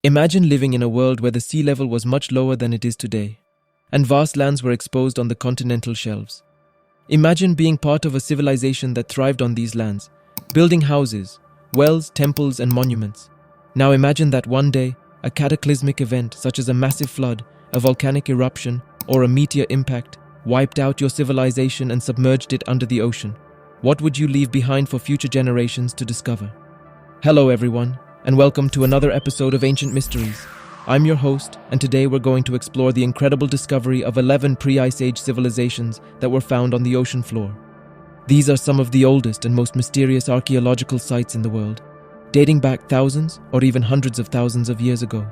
Imagine living in a world where the sea level was much lower than it is today, and vast lands were exposed on the continental shelves. Imagine being part of a civilization that thrived on these lands, building houses, wells, temples, and monuments. Now imagine that one day, a cataclysmic event such as a massive flood, a volcanic eruption, or a meteor impact wiped out your civilization and submerged it under the ocean. What would you leave behind for future generations to discover? Hello everyone, and welcome to another episode of Ancient Mysteries. I'm your host, and today we're going to explore the incredible discovery of 11 pre-Ice Age civilizations that were found on the ocean floor. These are some of the oldest and most mysterious archaeological sites in the world, dating back thousands or even hundreds of thousands of years ago.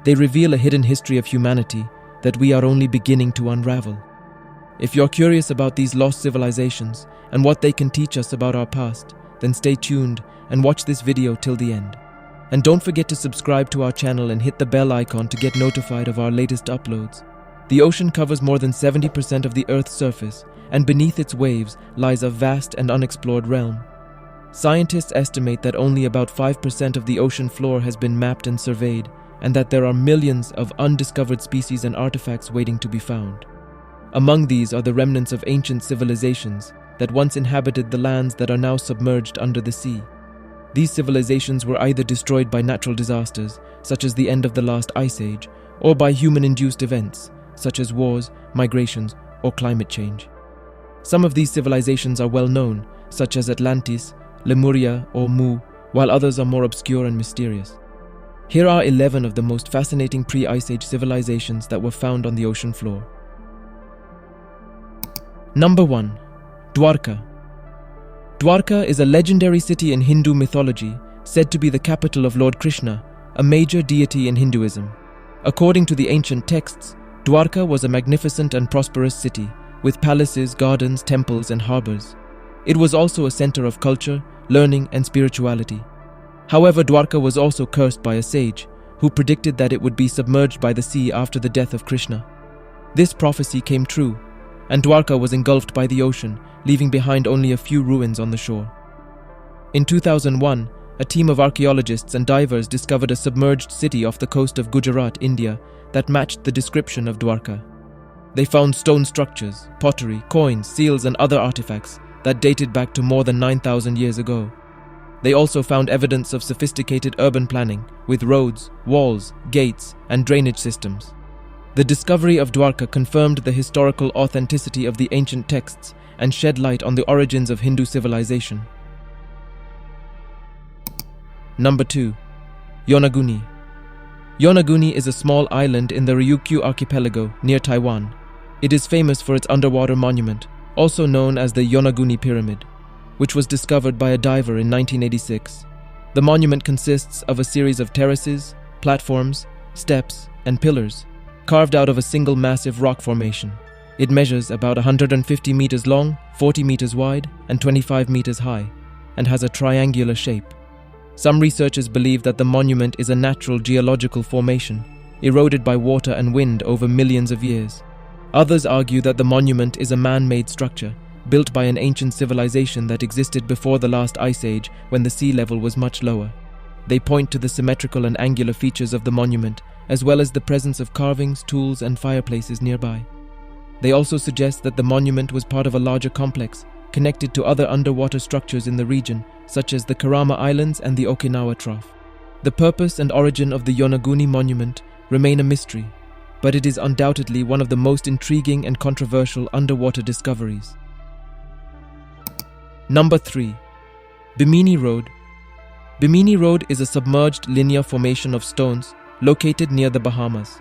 They reveal a hidden history of humanity that we are only beginning to unravel. If you're curious about these lost civilizations and what they can teach us about our past, then stay tuned and watch this video till the end. And don't forget to subscribe to our channel and hit the bell icon to get notified of our latest uploads. The ocean covers more than 70% of the Earth's surface, and beneath its waves lies a vast and unexplored realm. Scientists estimate that only about 5% of the ocean floor has been mapped and surveyed, and that there are millions of undiscovered species and artifacts waiting to be found. Among these are the remnants of ancient civilizations that once inhabited the lands that are now submerged under the sea. These civilizations were either destroyed by natural disasters, such as the end of the last ice age, or by human-induced events, such as wars, migrations, or climate change. Some of these civilizations are well known, such as Atlantis, Lemuria, or Mu, while others are more obscure and mysterious. Here are 11 of the most fascinating pre-Ice Age civilizations that were found on the ocean floor. Number 1. Dwarka. Dwarka is a legendary city in Hindu mythology, said to be the capital of Lord Krishna, a major deity in Hinduism. According to the ancient texts, Dwarka was a magnificent and prosperous city, with palaces, gardens, temples, and harbors. It was also a center of culture, learning, and spirituality. However, Dwarka was also cursed by a sage, who predicted that it would be submerged by the sea after the death of Krishna. This prophecy came true, and Dwarka was engulfed by the ocean, leaving behind only a few ruins on the shore. In 2001, a team of archaeologists and divers discovered a submerged city off the coast of Gujarat, India, that matched the description of Dwarka. They found stone structures, pottery, coins, seals, and other artifacts that dated back to more than 9,000 years ago. They also found evidence of sophisticated urban planning, with roads, walls, gates, and drainage systems. The discovery of Dwarka confirmed the historical authenticity of the ancient texts and shed light on the origins of Hindu civilization. Number 2. Yonaguni. Yonaguni is a small island in the Ryukyu archipelago near Taiwan. It is famous for its underwater monument, also known as the Yonaguni Pyramid, which was discovered by a diver in 1986. The monument consists of a series of terraces, platforms, steps, and pillars, carved out of a single massive rock formation. It measures about 150 meters long, 40 meters wide, and 25 meters high, and has a triangular shape. Some researchers believe that the monument is a natural geological formation, eroded by water and wind over millions of years. Others argue that the monument is a man-made structure, built by an ancient civilization that existed before the last ice age when the sea level was much lower. They point to the symmetrical and angular features of the monument, as well as the presence of carvings, tools, and fireplaces nearby. They also suggest that the monument was part of a larger complex, connected to other underwater structures in the region, such as the Karama Islands and the Okinawa Trough. The purpose and origin of the Yonaguni monument remain a mystery, but it is undoubtedly one of the most intriguing and controversial underwater discoveries. Number 3. Bimini Road. Bimini Road is a submerged linear formation of stones located near the Bahamas.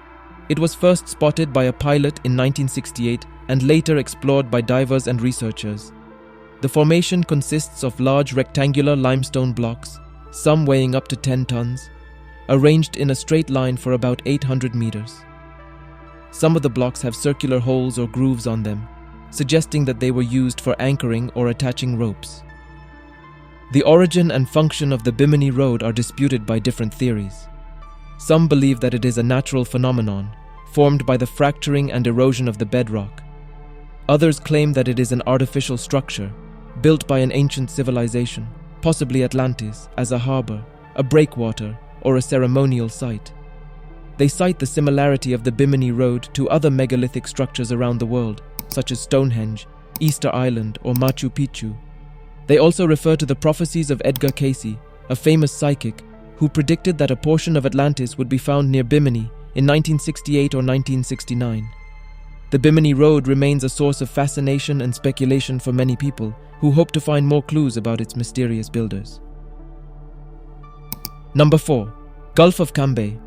It was first spotted by a pilot in 1968 and later explored by divers and researchers. The formation consists of large rectangular limestone blocks, some weighing up to 10 tons, arranged in a straight line for about 800 meters. Some of the blocks have circular holes or grooves on them, suggesting that they were used for anchoring or attaching ropes. The origin and function of the Bimini Road are disputed by different theories. Some believe that it is a natural phenomenon, formed by the fracturing and erosion of the bedrock. Others claim that it is an artificial structure, built by an ancient civilization, possibly Atlantis, as a harbor, a breakwater, or a ceremonial site. They cite the similarity of the Bimini Road to other megalithic structures around the world, such as Stonehenge, Easter Island, or Machu Picchu. They also refer to the prophecies of Edgar Cayce, a famous psychic, who predicted that a portion of Atlantis would be found near Bimini in 1968 or 1969. The Bimini Road remains a source of fascination and speculation for many people who hope to find more clues about its mysterious builders. Number 4. Gulf of Cambay.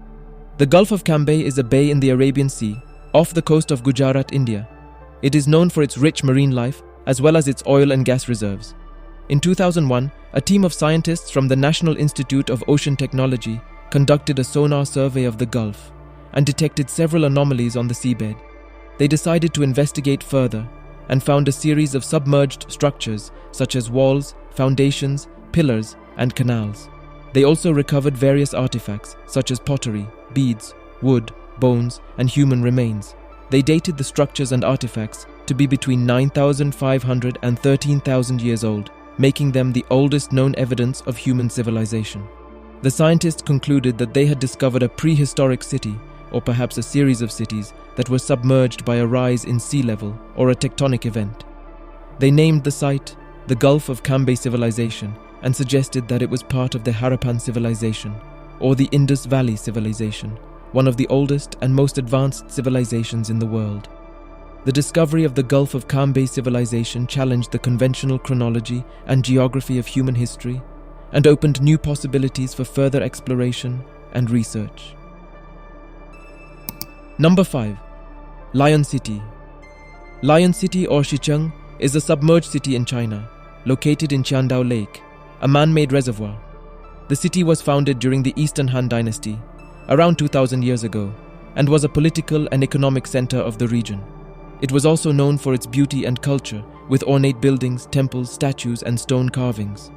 The Gulf of Cambay is a bay in the Arabian Sea, off the coast of Gujarat, India. It is known for its rich marine life, as well as its oil and gas reserves. In 2001, a team of scientists from the National Institute of Ocean Technology conducted a sonar survey of the Gulf and detected several anomalies on the seabed. They decided to investigate further and found a series of submerged structures such as walls, foundations, pillars, and canals. They also recovered various artifacts such as pottery, beads, wood, bones, and human remains. They dated the structures and artifacts to be between 9,500 and 13,000 years old, making them the oldest known evidence of human civilization. The scientists concluded that they had discovered a prehistoric city, or perhaps a series of cities, that were submerged by a rise in sea level or a tectonic event. They named the site the Gulf of Cambay Civilization and suggested that it was part of the Harappan civilization, or the Indus Valley civilization, one of the oldest and most advanced civilizations in the world. The discovery of the Gulf of Cambay civilization challenged the conventional chronology and geography of human history and opened new possibilities for further exploration and research. Number 5. Lion City. Lion City or Xicheng is a submerged city in China, located in Qiandao Lake, a man-made reservoir. The city was founded during the Eastern Han Dynasty, around 2,000 years ago, and was a political and economic center of the region. It was also known for its beauty and culture, with ornate buildings, temples, statues, and stone carvings.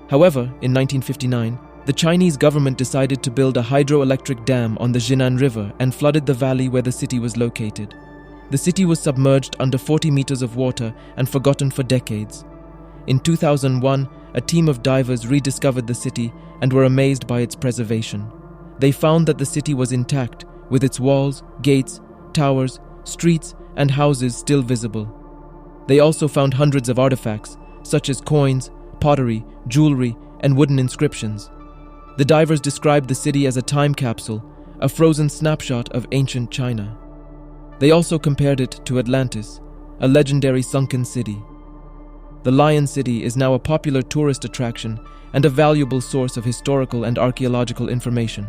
However, in 1959, the Chinese government decided to build a hydroelectric dam on the Jinan River and flooded the valley where the city was located. The city was submerged under 40 meters of water and forgotten for decades. In 2001, a team of divers rediscovered the city and were amazed by its preservation. They found that the city was intact, with its walls, gates, towers, streets, and houses still visible. They also found hundreds of artifacts, such as coins, pottery, jewelry, and wooden inscriptions. The divers described the city as a time capsule, a frozen snapshot of ancient China. They also compared it to Atlantis, a legendary sunken city. The Lion City is now a popular tourist attraction and a valuable source of historical and archaeological information.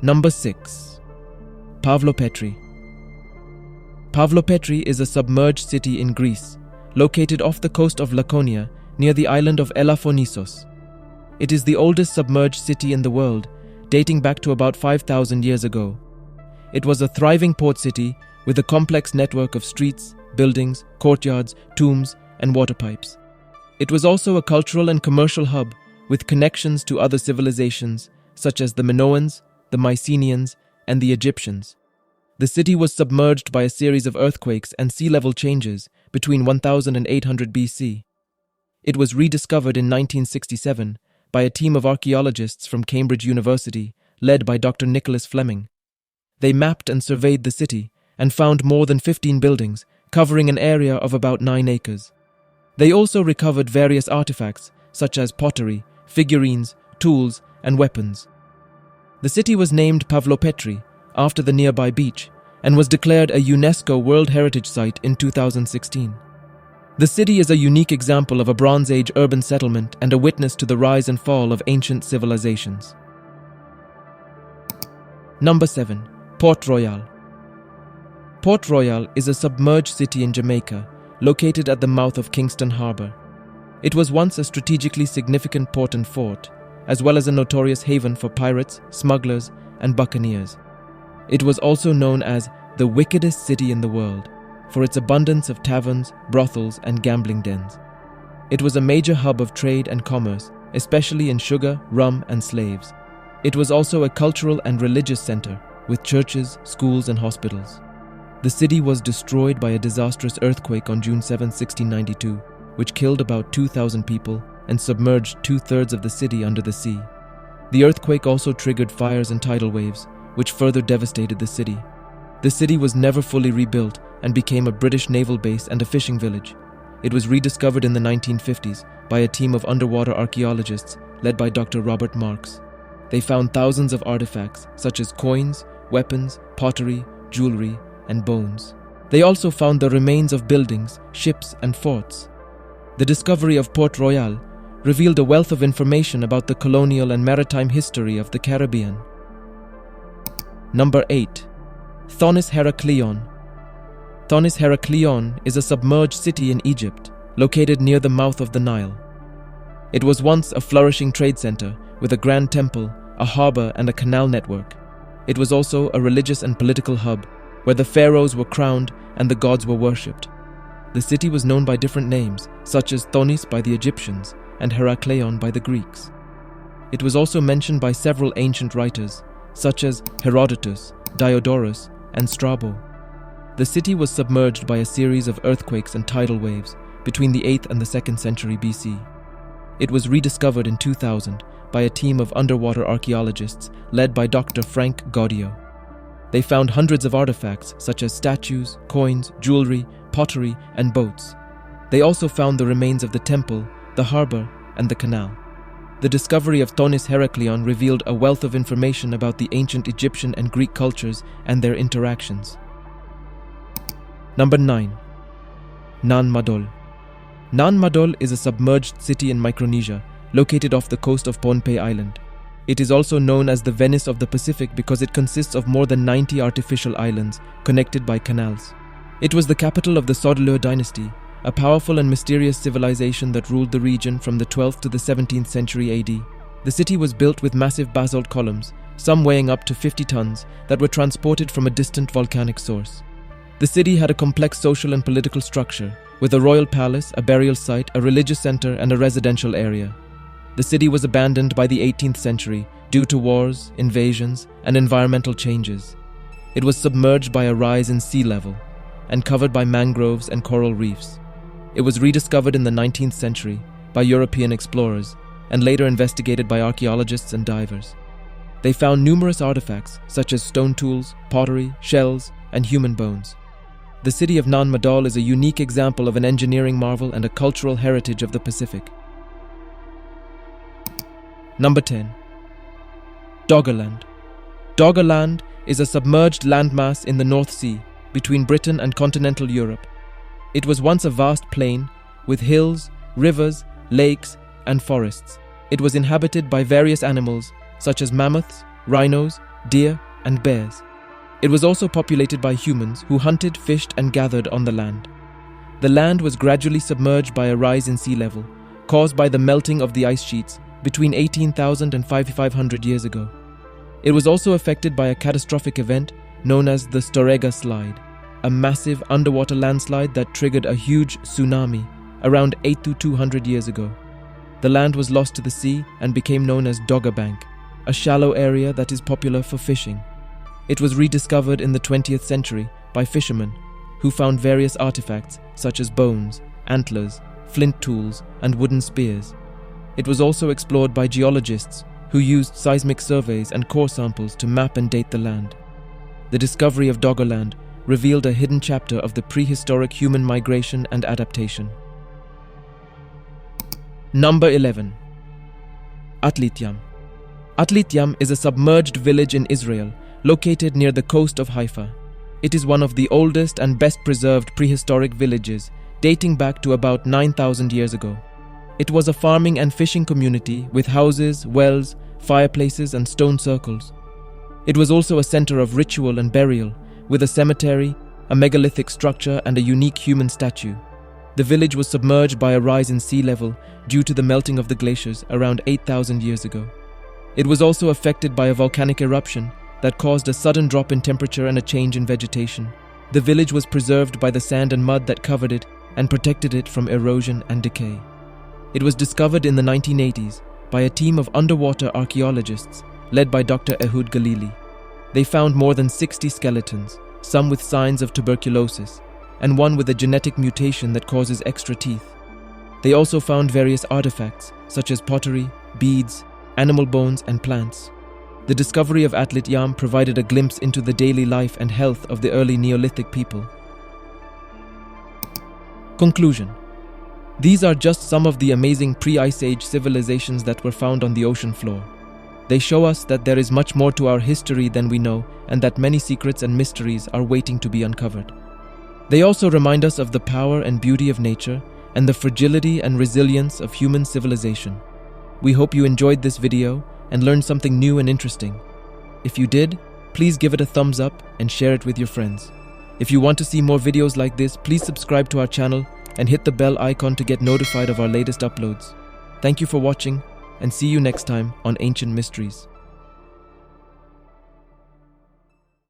Number 6. Pavlopetri. Pavlopetri is a submerged city in Greece, located off the coast of Laconia near the island of Elafonisos. It is the oldest submerged city in the world, dating back to about 5,000 years ago. It was a thriving port city with a complex network of streets, buildings, courtyards, tombs, and water pipes. It was also a cultural and commercial hub with connections to other civilizations such as the Minoans, the Mycenaeans, and the Egyptians. The city was submerged by a series of earthquakes and sea level changes between 1800 BC. It was rediscovered in 1967 by a team of archaeologists from Cambridge University, led by Dr. Nicholas Fleming. They mapped and surveyed the city and found more than 15 buildings, covering an area of about 9 acres. They also recovered various artifacts, such as pottery, figurines, tools, and weapons. The city was named Pavlopetri, after the nearby beach, and was declared a UNESCO World Heritage Site in 2016. The city is a unique example of a Bronze Age urban settlement and a witness to the rise and fall of ancient civilizations. Number 7. Port Royal. Port Royal is a submerged city in Jamaica, located at the mouth of Kingston Harbour. It was once a strategically significant port and fort, as well as a notorious haven for pirates, smugglers, and buccaneers. It was also known as the wickedest city in the world, for its abundance of taverns, brothels, and gambling dens. It was a major hub of trade and commerce, especially in sugar, rum, and slaves. It was also a cultural and religious center, with churches, schools, and hospitals. The city was destroyed by a disastrous earthquake on June 7, 1692, which killed about 2,000 people and submerged 2/3 of the city under the sea. The earthquake also triggered fires and tidal waves, which further devastated the city. The city was never fully rebuilt and became a British naval base and a fishing village. It was rediscovered in the 1950s by a team of underwater archaeologists led by Dr. Robert Marks. They found thousands of artifacts such as coins, weapons, pottery, jewelry, and bones. They also found the remains of buildings, ships, and forts. The discovery of Port Royal revealed a wealth of information about the colonial and maritime history of the Caribbean. Number 8. Thonis Heraklion. Thonis Heraklion is a submerged city in Egypt, located near the mouth of the Nile. It was once a flourishing trade center with a grand temple, a harbor, and a canal network. It was also a religious and political hub, where the pharaohs were crowned and the gods were worshipped. The city was known by different names, such as Thonis by the Egyptians and Herakleion by the Greeks. It was also mentioned by several ancient writers, such as Herodotus, Diodorus, and Strabo. The city was submerged by a series of earthquakes and tidal waves between the 8th and the 2nd century BC. It was rediscovered in 2000 by a team of underwater archaeologists led by Dr. Frank Gaudio. They found hundreds of artifacts such as statues, coins, jewelry, pottery, and boats. They also found the remains of the temple, the harbor, and the canal. The discovery of Thonis Heraklion revealed a wealth of information about the ancient Egyptian and Greek cultures and their interactions. Number 9. Nan Madol. Nan Madol is a submerged city in Micronesia, located off the coast of Pohnpei Island. It is also known as the Venice of the Pacific because it consists of more than 90 artificial islands connected by canals. It was the capital of the Sodelur dynasty, a powerful and mysterious civilization that ruled the region from the 12th to the 17th century AD. The city was built with massive basalt columns, some weighing up to 50 tons, that were transported from a distant volcanic source. The city had a complex social and political structure, with a royal palace, a burial site, a religious center, and a residential area. The city was abandoned by the 18th century due to wars, invasions, and environmental changes. It was submerged by a rise in sea level and covered by mangroves and coral reefs. It was rediscovered in the 19th century by European explorers and later investigated by archaeologists and divers. They found numerous artifacts such as stone tools, pottery, shells, and human bones. The city of Nan Madol is a unique example of an engineering marvel and a cultural heritage of the Pacific. Number 10. Doggerland. Doggerland is a submerged landmass in the North Sea between Britain and continental Europe. It was once a vast plain with hills, rivers, lakes, and forests. It was inhabited by various animals such as mammoths, rhinos, deer, and bears. It was also populated by humans who hunted, fished, and gathered on the land. The land was gradually submerged by a rise in sea level, caused by the melting of the ice sheets between 18,000 and 5,500 years ago. It was also affected by a catastrophic event known as the Storegga Slide, a massive underwater landslide that triggered a huge tsunami around 8 to 200 years ago. The land was lost to the sea and became known as Dogger Bank, a shallow area that is popular for fishing. It was rediscovered in the 20th century by fishermen who found various artifacts such as bones, antlers, flint tools, and wooden spears. It was also explored by geologists who used seismic surveys and core samples to map and date the land. The discovery of Doggerland revealed a hidden chapter of the prehistoric human migration and adaptation. Number 11. Atlityam. Atlityam is a submerged village in Israel located near the coast of Haifa. It is one of the oldest and best preserved prehistoric villages, dating back to about 9,000 years ago. It was a farming and fishing community with houses, wells, fireplaces, and stone circles. It was also a center of ritual and burial, with a cemetery, a megalithic structure, and a unique human statue. The village was submerged by a rise in sea level due to the melting of the glaciers around 8,000 years ago. It was also affected by a volcanic eruption that caused a sudden drop in temperature and a change in vegetation. The village was preserved by the sand and mud that covered it and protected it from erosion and decay. It was discovered in the 1980s by a team of underwater archaeologists led by Dr. Ehud Galili. They found more than 60 skeletons, some with signs of tuberculosis, and one with a genetic mutation that causes extra teeth. They also found various artifacts such as pottery, beads, animal bones, and plants. The discovery of Atlit Yam provided a glimpse into the daily life and health of the early Neolithic people. Conclusion. These are just some of the amazing pre-Ice Age civilizations that were found on the ocean floor. They show us that there is much more to our history than we know, and that many secrets and mysteries are waiting to be uncovered. They also remind us of the power and beauty of nature and the fragility and resilience of human civilization. We hope you enjoyed this video and learned something new and interesting. If you did, please give it a thumbs up and share it with your friends. If you want to see more videos like this, please subscribe to our channel and hit the bell icon to get notified of our latest uploads. Thank you for watching, and see you next time on Ancient Mysteries.